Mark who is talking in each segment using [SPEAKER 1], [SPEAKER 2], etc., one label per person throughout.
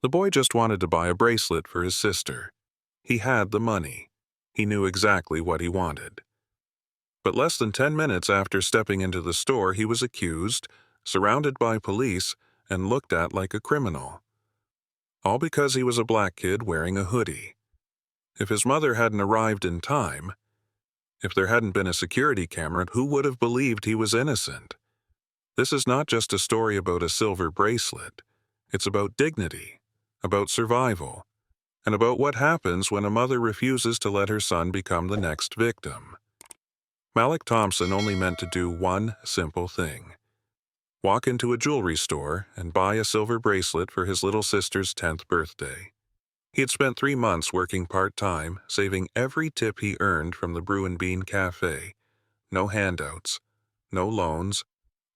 [SPEAKER 1] The boy just wanted to buy a bracelet for his sister. He had the money. He knew exactly what he wanted. But less than 10 minutes after stepping into the store, he was accused, surrounded by police, and looked at like a criminal. All because he was a black kid wearing a hoodie. If his mother hadn't arrived in time, if there hadn't been a security camera, who would have believed he was innocent? This is not just a story about a silver bracelet. It's about dignity, about survival, and about what happens when a mother refuses to let her son become the next victim. Malik Thompson only meant to do one simple thing: walk into a jewelry store and buy a silver bracelet for his little sister's 10th birthday. He had spent 3 months working part-time, saving every tip he earned from the Brew and Bean Cafe. No handouts, no loans,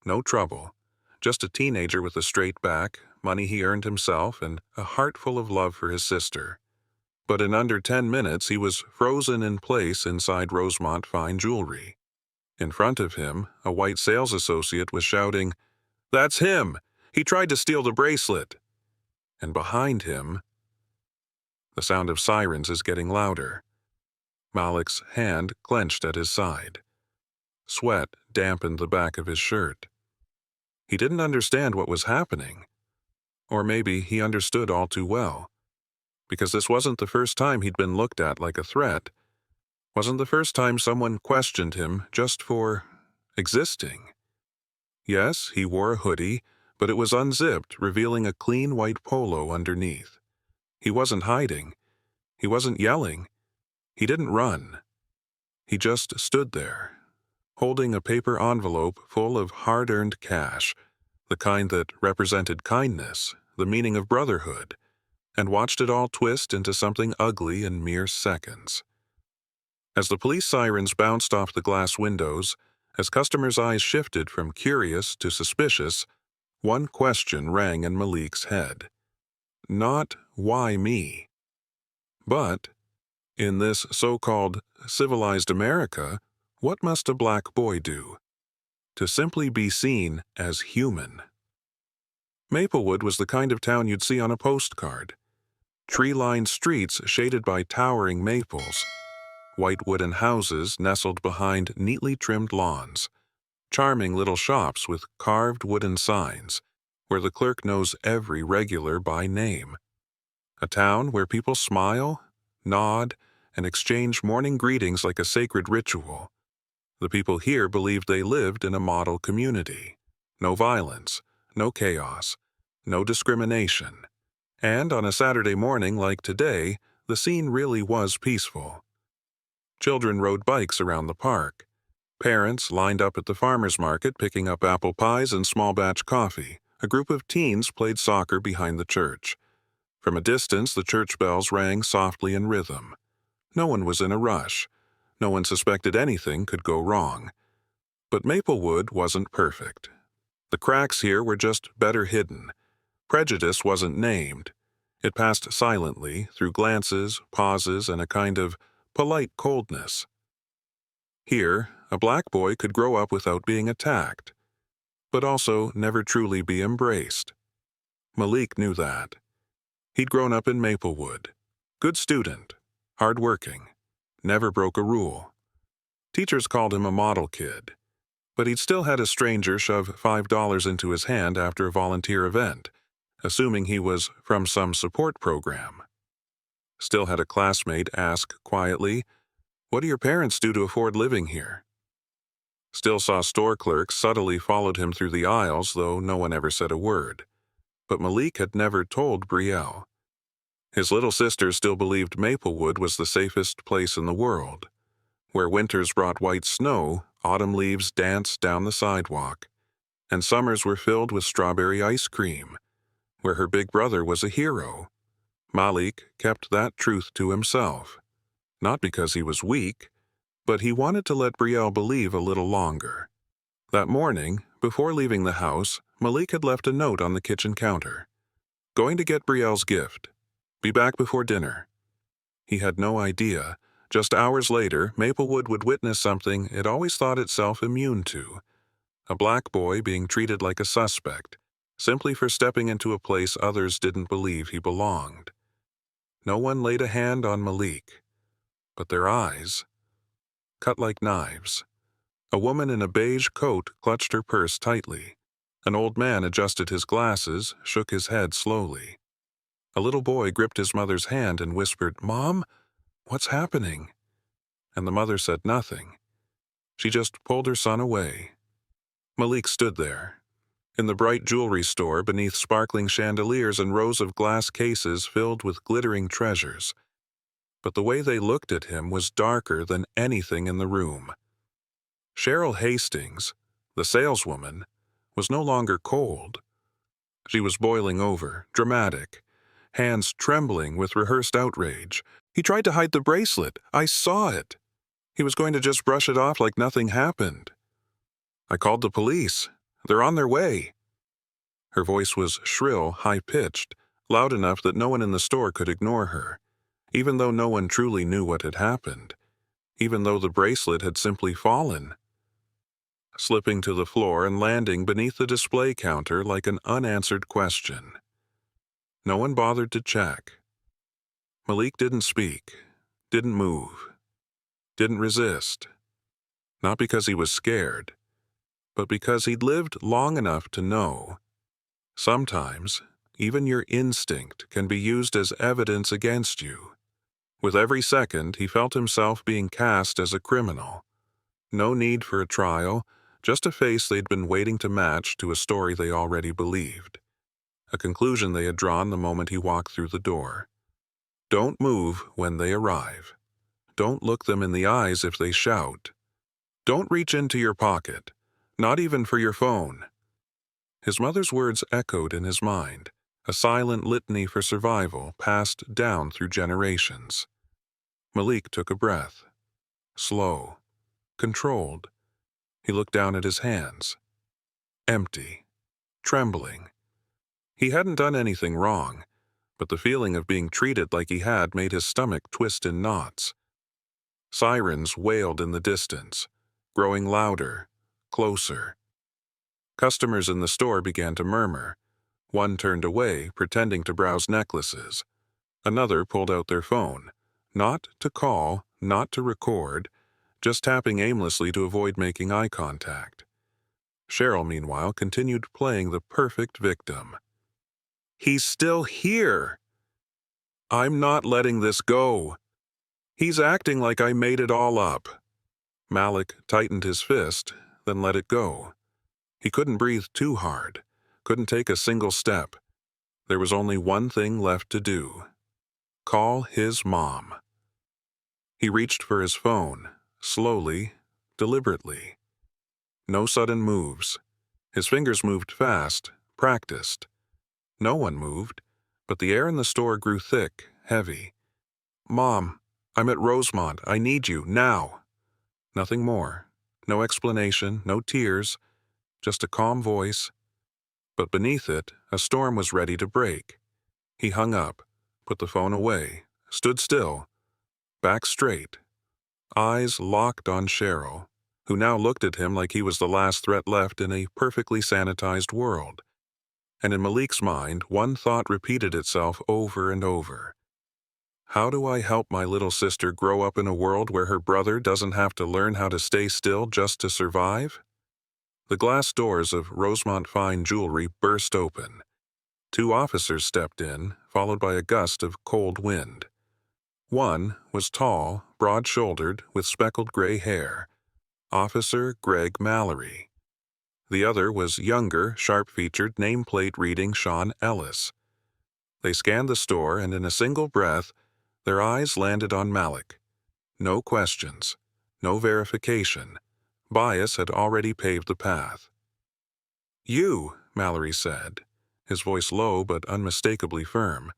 [SPEAKER 1] no trouble. Just a teenager with a straight back, money he earned himself, and a heart full of love for his sister. But in under 10 minutes, he was frozen in place inside Rosemont Fine Jewelry. In front of him, a white sales associate was shouting, "That's him! He tried to steal the bracelet!" And behind him, the sound of sirens is getting louder. Malik's hand clenched at his side. Sweat dampened the back of his shirt. He didn't understand what was happening. Or maybe he understood all too well. Because this wasn't the first time he'd been looked at like a threat. Wasn't the first time someone questioned him just for existing. Yes, he wore a hoodie, but it was unzipped, revealing a clean white polo underneath. He wasn't hiding. He wasn't yelling. He didn't run. He just stood there, holding a paper envelope full of hard-earned cash, the kind that represented kindness, the meaning of brotherhood, and watched it all twist into something ugly in mere seconds. As the police sirens bounced off the glass windows, as customers' eyes shifted from curious to suspicious, one question rang in Malik's head. Not, why me? But, in this so-called civilized America, what must a black boy do? To simply be seen as human. Maplewood was the kind of town you'd see on a postcard. Tree-lined streets shaded by towering maples, white wooden houses nestled behind neatly trimmed lawns, charming little shops with carved wooden signs where the clerk knows every regular by name. A town where people smile, nod, and exchange morning greetings like a sacred ritual. The people here believed they lived in a model community. No violence, no chaos, no discrimination. And on a Saturday morning like today, the scene really was peaceful. Children rode bikes around the park. Parents lined up at the farmer's market picking up apple pies and small batch coffee. A group of teens played soccer behind the church. From a distance, the church bells rang softly in rhythm. No one was in a rush. No one suspected anything could go wrong. But Maplewood wasn't perfect. The cracks here were just better hidden. Prejudice wasn't named. It passed silently, through glances, pauses, and a kind of polite coldness. Here, a black boy could grow up without being attacked, but also never truly be embraced. Malik knew that. He'd grown up in Maplewood. Good student, hard-working, never broke a rule. Teachers called him a model kid, but he'd still had a stranger shove $5 into his hand after a volunteer event, assuming he was from some support program. Still had a classmate ask quietly, "What do your parents do to afford living here?" Still saw store clerks subtly followed him through the aisles, though no one ever said a word. But Malik had never told Brielle. His little sister still believed Maplewood was the safest place in the world. Where winters brought white snow, autumn leaves danced down the sidewalk, and summers were filled with strawberry ice cream. Where her big brother was a hero. Malik kept that truth to himself. Not because he was weak, but he wanted to let Brielle believe a little longer. That morning, before leaving the house, Malik had left a note on the kitchen counter. Going to get Brielle's gift. Be back before dinner. He had no idea. Just hours later, Maplewood would witness something it always thought itself immune to. A black boy being treated like a suspect. simply for stepping into a place others didn't believe he belonged. No one laid a hand on Malik, but their eyes, cut like knives. A woman in a beige coat clutched her purse tightly. An old man adjusted his glasses, shook his head slowly. A little boy gripped his mother's hand and whispered, "Mom, what's happening?" And the mother said nothing. She just pulled her son away. Malik stood there, in the bright jewelry store beneath sparkling chandeliers and rows of glass cases filled with glittering treasures. But the way they looked at him was darker than anything in the room. Cheryl Hastings, the saleswoman, was no longer cold. She was boiling over, dramatic, hands trembling with rehearsed outrage. "He tried to hide the bracelet. I saw it. He was going to just brush it off like nothing happened. I called the police. They're on their way." Her voice was shrill, high-pitched, loud enough that no one in the store could ignore her, even though no one truly knew what had happened, even though the bracelet had simply fallen, slipping to the floor and landing beneath the display counter like an unanswered question. No one bothered to check. Malik didn't speak, didn't move, didn't resist. Not because he was scared, but because he'd lived long enough to know. Sometimes, even your instinct can be used as evidence against you. With every second, he felt himself being cast as a criminal. No need for a trial, just a face they'd been waiting to match to a story they already believed. A conclusion they had drawn the moment he walked through the door. Don't move when they arrive. Don't look them in the eyes if they shout. Don't reach into your pocket, not even for your phone. His mother's words echoed in his mind, a silent litany for survival passed down through generations. Malik took a breath. Slow, controlled. He looked down at his hands. Empty, trembling. He hadn't done anything wrong, but the feeling of being treated like he had made his stomach twist in knots. Sirens wailed in the distance, growing louder, closer. Customers in the store began to murmur. One turned away, pretending to browse necklaces. Another pulled out their phone, not to call, not to record, just tapping aimlessly to avoid making eye contact. Cheryl, meanwhile, continued playing the perfect victim. "He's still here. I'm not letting this go. He's acting like I made it all up." Malik tightened his fist, then let it go. He couldn't breathe too hard, couldn't take a single step. There was only one thing left to do. Call his mom. He reached for his phone, slowly, deliberately. No sudden moves. His fingers moved fast, practiced. No one moved, but the air in the store grew thick, heavy. "Mom, I'm at Rosemont. I need you, now." Nothing more. No explanation, no tears, just a calm voice. But beneath it, a storm was ready to break. He hung up, put the phone away, stood still, back straight, eyes locked on Cheryl, who now looked at him like he was the last threat left in a perfectly sanitized world. And in Malik's mind, one thought repeated itself over and over. How do I help my little sister grow up in a world where her brother doesn't have to learn how to stay still just to survive? The glass doors of Rosemont Fine Jewelry burst open. 2 officers stepped in, followed by a gust of cold wind. One was tall, broad-shouldered, with speckled gray hair. Officer Greg Mallory. The other was younger, sharp-featured, nameplate reading Sean Ellis. They scanned the store, and in a single breath, their eyes landed on Malik. No questions, no verification. Bias had already paved the path. "You," Mallory said, his voice low but unmistakably firm.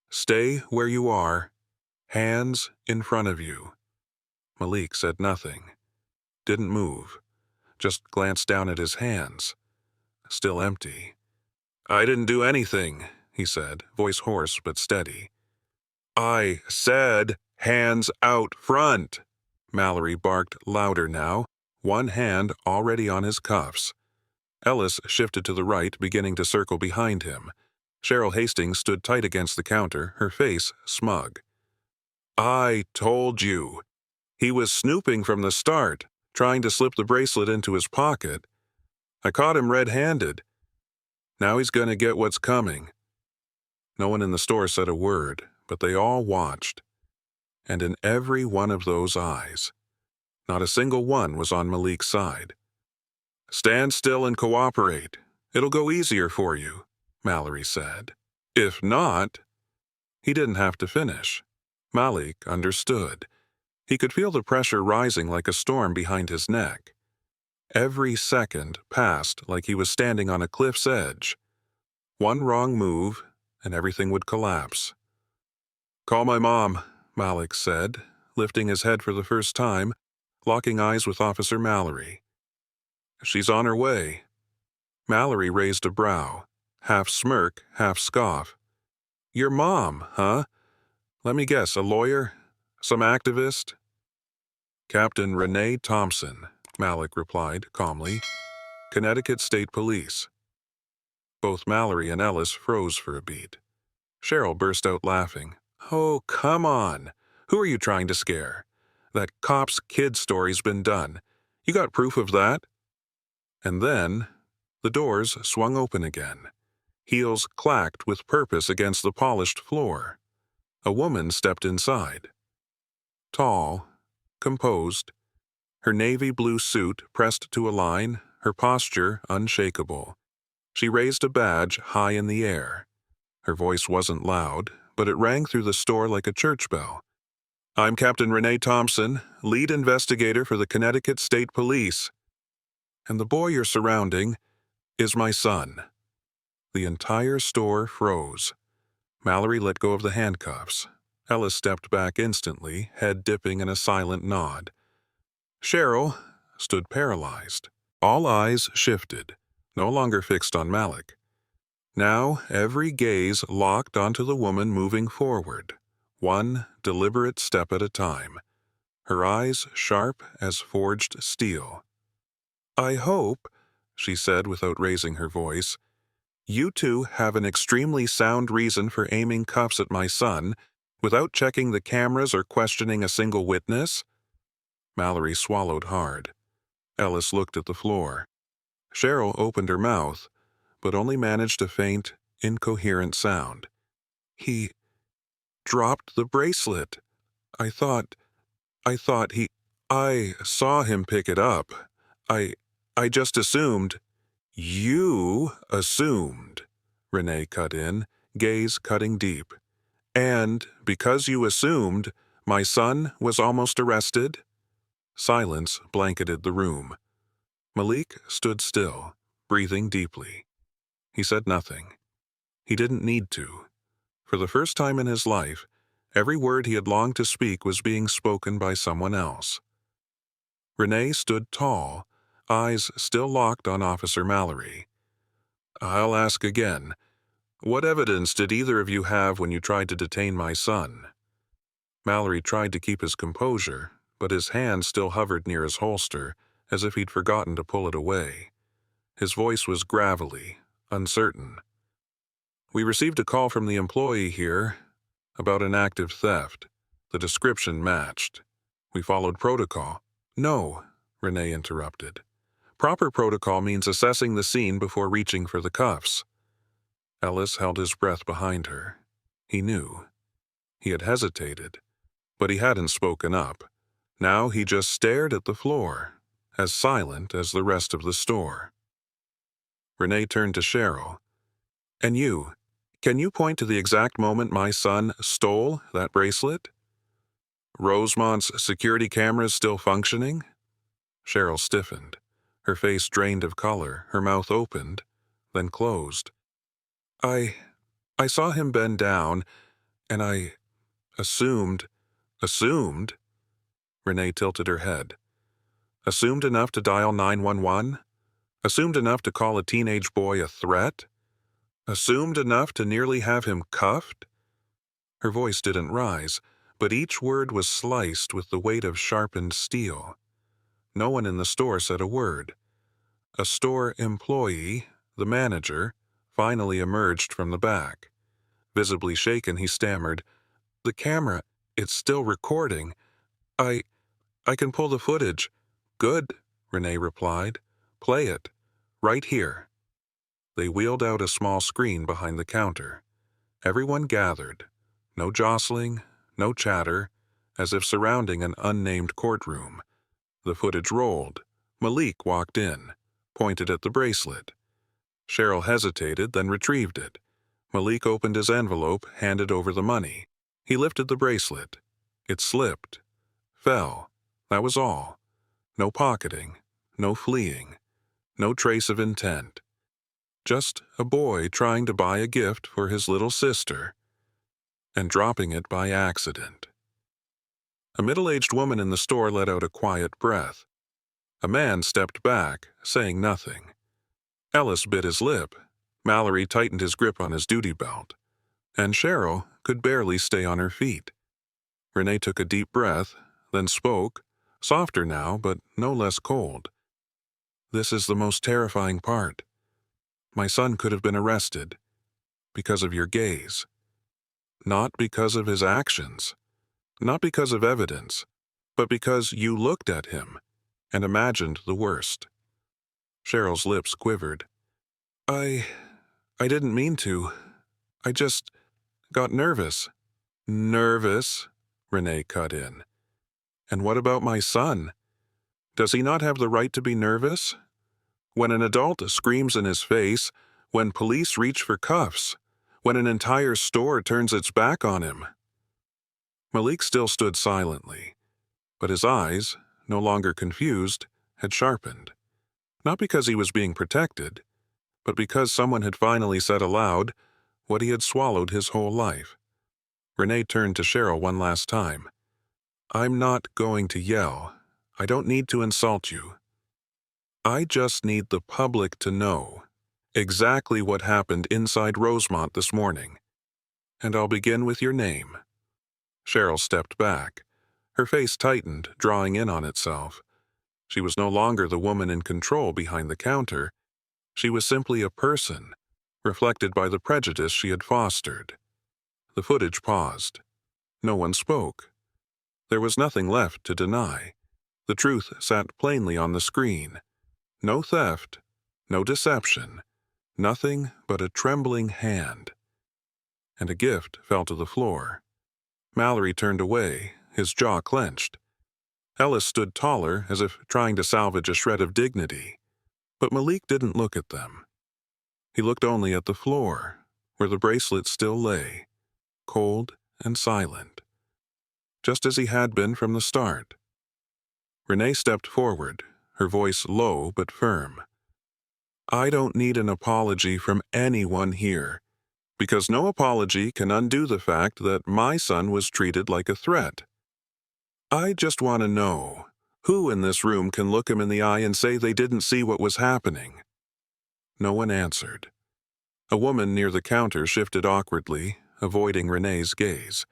[SPEAKER 1] "Stay where you are. Hands in front of you." Malik said nothing. Didn't move. Just glanced down at his hands. Still empty. "I didn't do anything," he said, voice hoarse but steady. "I said hands out front." Mallory barked louder now, one hand already on his cuffs. Ellis shifted to the right, beginning to circle behind him. Cheryl Hastings stood tight against the counter, her face smug. "I told you. He was snooping from the start, trying to slip the bracelet into his pocket. I caught him red-handed. Now he's going to get what's coming." No one in the store said a word, but they all watched. And in every one of those eyes, not a single one was on Malik's side. "Stand still and cooperate. It'll go easier for you," Mallory said. "If not—" He didn't have to finish. Malik understood. He could feel the pressure rising like a storm behind his neck. Every second passed like he was standing on a cliff's edge. One wrong move, and everything would collapse. "Call my mom," Malik said, lifting his head for the first time, locking eyes with Officer Mallory. "She's on her way." Mallory raised a brow, half smirk, half scoff. "Your mom, huh? Let me guess, a lawyer? Some activist?" "Captain Renee Thompson," Malik replied calmly. "Connecticut State Police." Both Mallory and Ellis froze for a beat. Cheryl burst out laughing. "Oh, come on. Who are you trying to scare? That cop's kid story's been done. You got proof of that?" And then the doors swung open again. Heels clacked with purpose against the polished floor. A woman stepped inside. Tall, composed, her navy blue suit pressed to a line, her posture unshakable. She raised a badge high in the air. Her voice wasn't loud, but it rang through the store like a church bell. "I'm Captain Renee Thompson, lead investigator for the Connecticut State Police. And the boy you're surrounding is my son." The entire store froze. Mallory let go of the handcuffs. Ellis stepped back instantly, head dipping in a silent nod. Cheryl stood paralyzed. All eyes shifted, no longer fixed on Malik. Now every gaze locked onto the woman moving forward, one deliberate step at a time, her eyes sharp as forged steel. "I hope," she said without raising her voice, "you two have an extremely sound reason for aiming cuffs at my son without checking the cameras or questioning a single witness." Mallory swallowed hard. Ellis looked at the floor. Cheryl opened her mouth, but only managed a faint, incoherent sound. "He dropped the bracelet. I thought he... I saw him pick it up. I just assumed..." "You assumed," Renee cut in, gaze cutting deep. "And because you assumed, my son was almost arrested?" Silence blanketed the room. Malik stood still, breathing deeply. He said nothing. He didn't need to. For the first time in his life, every word he had longed to speak was being spoken by someone else. Renee stood tall, eyes still locked on Officer Mallory. "I'll ask again. What evidence did either of you have when you tried to detain my son?" Mallory tried to keep his composure, but his hand still hovered near his holster, as if he'd forgotten to pull it away. His voice was gravelly, uncertain. "We received a call from the employee here about an active theft. The description matched. We followed protocol." "No," Renee interrupted. "Proper protocol means assessing the scene before reaching for the cuffs." Ellis held his breath behind her. He knew. He had hesitated, but he hadn't spoken up. Now he just stared at the floor, as silent as the rest of the store. Renee turned to Cheryl. "And you, can you point to the exact moment my son stole that bracelet? Rosemont's security cameras still functioning?" Cheryl stiffened. Her face drained of color, her mouth opened, then closed. I saw him bend down, and I assumed..." "Assumed?" Renee tilted her head. "Assumed enough to dial 911? Assumed enough to call a teenage boy a threat? Assumed enough to nearly have him cuffed?" Her voice didn't rise, but each word was sliced with the weight of sharpened steel. No one in the store said a word. A store employee, the manager, finally emerged from the back. Visibly shaken, he stammered, "The camera, it's still recording. I can pull the footage." "Good," Renee replied. "Play it. Right here." They wheeled out a small screen behind the counter. Everyone gathered. No jostling, no chatter, as if surrounding an unnamed courtroom. The footage rolled. Malik walked in, pointed at the bracelet. Cheryl hesitated, then retrieved it. Malik opened his envelope, handed over the money. He lifted the bracelet. It slipped. Fell. That was all. No pocketing. No fleeing. No trace of intent. Just a boy trying to buy a gift for his little sister, and dropping it by accident. A middle-aged woman in the store let out a quiet breath. A man stepped back, saying nothing. Ellis bit his lip. Mallory tightened his grip on his duty belt. And Cheryl could barely stay on her feet. Renee took a deep breath, then spoke, softer now, but no less cold. "This is the most terrifying part. My son could have been arrested because of your gaze. Not because of his actions, not because of evidence, but because you looked at him and imagined the worst." Cheryl's lips quivered. I didn't mean to. I just got nervous." "Nervous?" Renee cut in. "And what about my son? Does he not have the right to be nervous? When an adult screams in his face, when police reach for cuffs, when an entire store turns its back on him." Malik still stood silently, but his eyes, no longer confused, had sharpened. Not because he was being protected, but because someone had finally said aloud what he had swallowed his whole life. Renee turned to Cheryl one last time. "I'm not going to yell. I don't need to insult you. I just need the public to know exactly what happened inside Rosemont this morning. And I'll begin with your name." Cheryl stepped back. Her face tightened, drawing in on itself. She was no longer the woman in control behind the counter. She was simply a person, reflected by the prejudice she had fostered. The footage paused. No one spoke. There was nothing left to deny. The truth sat plainly on the screen. No theft, no deception, nothing but a trembling hand. And a gift fell to the floor. Mallory turned away, his jaw clenched. Ellis stood taller, as if trying to salvage a shred of dignity. But Malik didn't look at them. He looked only at the floor, where the bracelet still lay, cold and silent, just as he had been from the start. Renee stepped forward, her voice low but firm. "I don't need an apology from anyone here, because no apology can undo the fact that my son was treated like a threat. I just want to know, who in this room can look him in the eye and say they didn't see what was happening?" No one answered. A woman near the counter shifted awkwardly, avoiding Renee's gaze.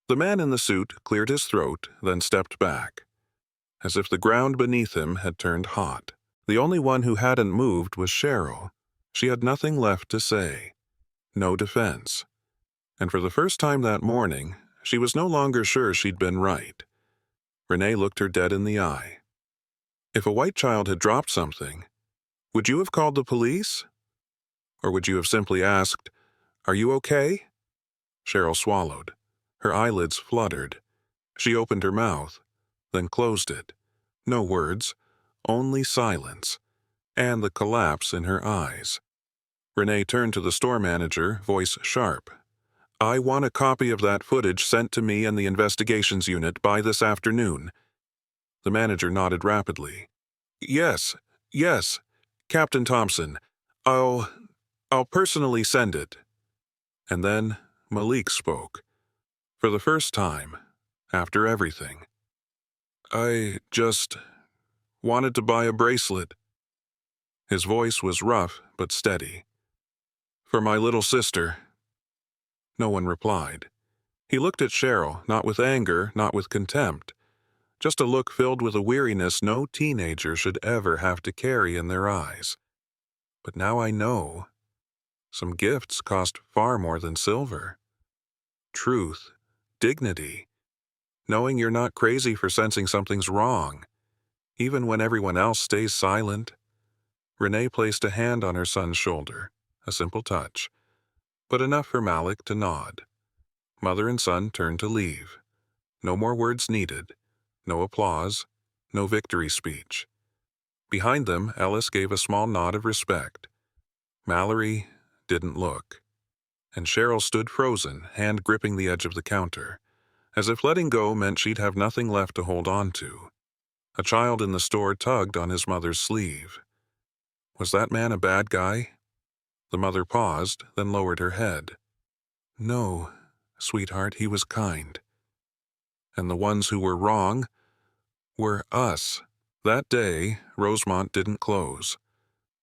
[SPEAKER 1] The man in the suit cleared his throat, then stepped back, as if the ground beneath him had turned hot. The only one who hadn't moved was Cheryl. She had nothing left to say. No defense. And for the first time that morning, she was no longer sure she'd been right. Renee looked her dead in the eye. "If a white child had dropped something, would you have called the police? Or would you have simply asked, 'Are you okay?'" Cheryl swallowed. Her eyelids fluttered. She opened her mouth, then closed it. No words, only silence, and the collapse in her eyes. Renee turned to the store manager, voice sharp. "I want a copy of that footage sent to me and the investigations unit by this afternoon." The manager nodded rapidly. Yes, Captain Thompson. I'll personally send it." And then Malik spoke. For the first time, after everything. "I just wanted to buy a bracelet." His voice was rough but steady. "For my little sister." No one replied. He looked at Cheryl, not with anger, not with contempt, just a look filled with a weariness no teenager should ever have to carry in their eyes. But now I know. Some gifts cost far more than silver. Truth, dignity, knowing you're not crazy for sensing something's wrong, even when everyone else stays silent. Renee placed a hand on her son's shoulder, a simple touch, but enough for Malik to nod. Mother and son turned to leave. No more words needed, no applause, no victory speech. Behind them, Ellis gave a small nod of respect. Mallory didn't look, and Cheryl stood frozen, hand gripping the edge of the counter, as if letting go meant she'd have nothing left to hold on to. A child in the store tugged on his mother's sleeve. Was that man a bad guy? The mother paused, then lowered her head. No, sweetheart, he was kind. And the ones who were wrong were us. That day, Rosemont didn't close.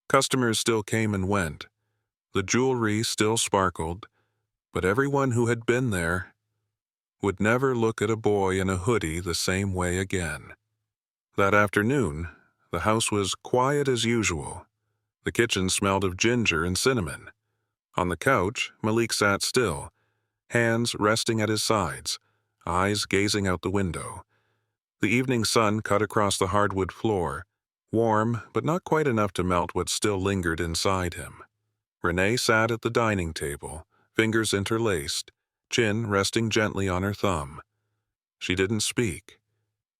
[SPEAKER 1] Customers still came and went. The jewelry still sparkled, but everyone who had been there would never look at a boy in a hoodie the same way again. That afternoon, the house was quiet as usual. The kitchen smelled of ginger and cinnamon. On the couch, Malik sat still, hands resting at his sides, eyes gazing out the window. The evening sun cut across the hardwood floor, warm but not quite enough to melt what still lingered inside him. Renee sat at the dining table, fingers interlaced, chin resting gently on her thumb. She didn't speak.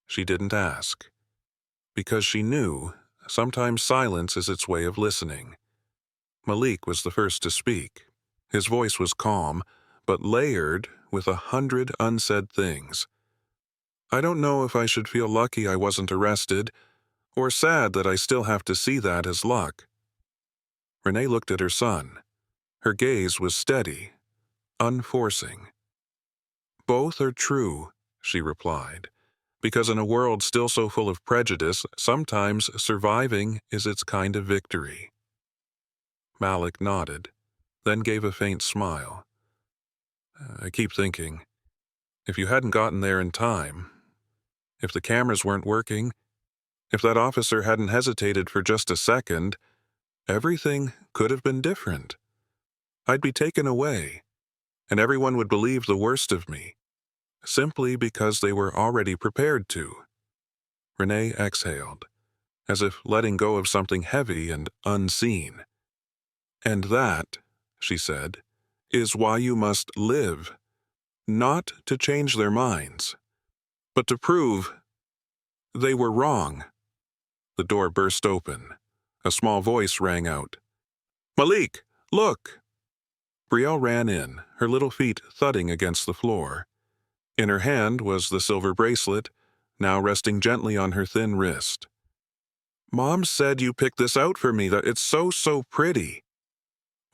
[SPEAKER 1] She didn't ask. Because she knew sometimes silence is its way of listening. Malik was the first to speak. His voice was calm, but layered with 100 unsaid things. I don't know if I should feel lucky I wasn't arrested, or sad that I still have to see that as luck. Renee looked at her son. Her gaze was steady, unforcing. Both are true, she replied, because in a world still so full of prejudice, sometimes surviving is its kind of victory. Malik nodded, then gave a faint smile. I keep thinking, if you hadn't gotten there in time, if the cameras weren't working, if that officer hadn't hesitated for just a second, everything could have been different. I'd be taken away, and everyone would believe the worst of me, simply because they were already prepared to. Renee exhaled, as if letting go of something heavy and unseen. And that, she said, is why you must live, not to change their minds, but to prove they were wrong. The door burst open. A small voice rang out. Malik, look! Brielle ran in, her little feet thudding against the floor. In her hand was the silver bracelet, now resting gently on her thin wrist. Mom said you picked this out for me, that it's so pretty.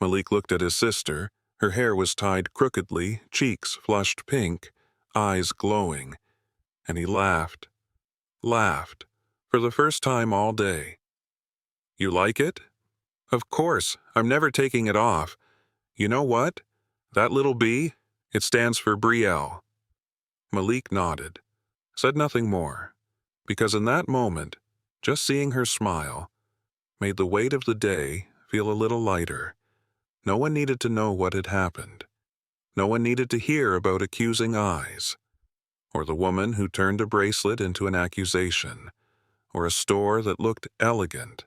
[SPEAKER 1] Malik looked at his sister. Her hair was tied crookedly, cheeks flushed pink, eyes glowing. And he laughed, for the first time all day. You like it? Of course, I'm never taking it off. You know what? That little B, it stands for Brielle. Malik nodded, said nothing more, because in that moment, just seeing her smile made the weight of the day feel a little lighter. No one needed to know what had happened. No one needed to hear about accusing eyes, or the woman who turned a bracelet into an accusation, or a store that looked elegant,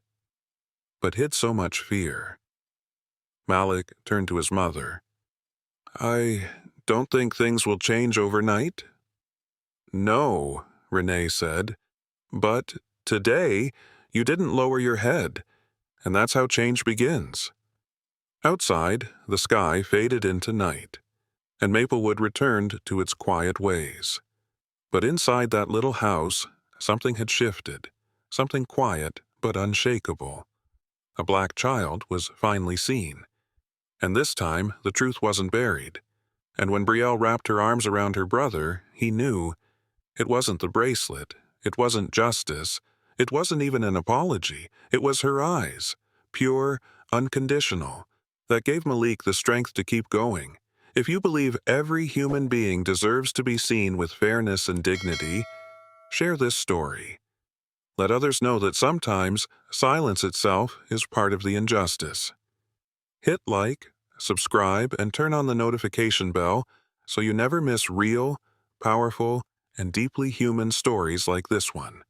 [SPEAKER 1] but hid so much fear. Malik turned to his mother. I don't think things will change overnight. No, Renee said, but today you didn't lower your head, and that's how change begins. Outside, the sky faded into night, and Maplewood returned to its quiet ways. But inside that little house, something had shifted, something quiet but unshakable. A black child was finally seen. And this time, the truth wasn't buried. And when Brielle wrapped her arms around her brother, he knew it wasn't the bracelet, it wasn't justice, it wasn't even an apology. It was her eyes, pure, unconditional, that gave Malik the strength to keep going. If you believe every human being deserves to be seen with fairness and dignity, Share this story. Let others know that sometimes silence itself is part of the injustice. Hit like, subscribe, and turn on the notification bell so you never miss real, powerful, and deeply human stories like this one.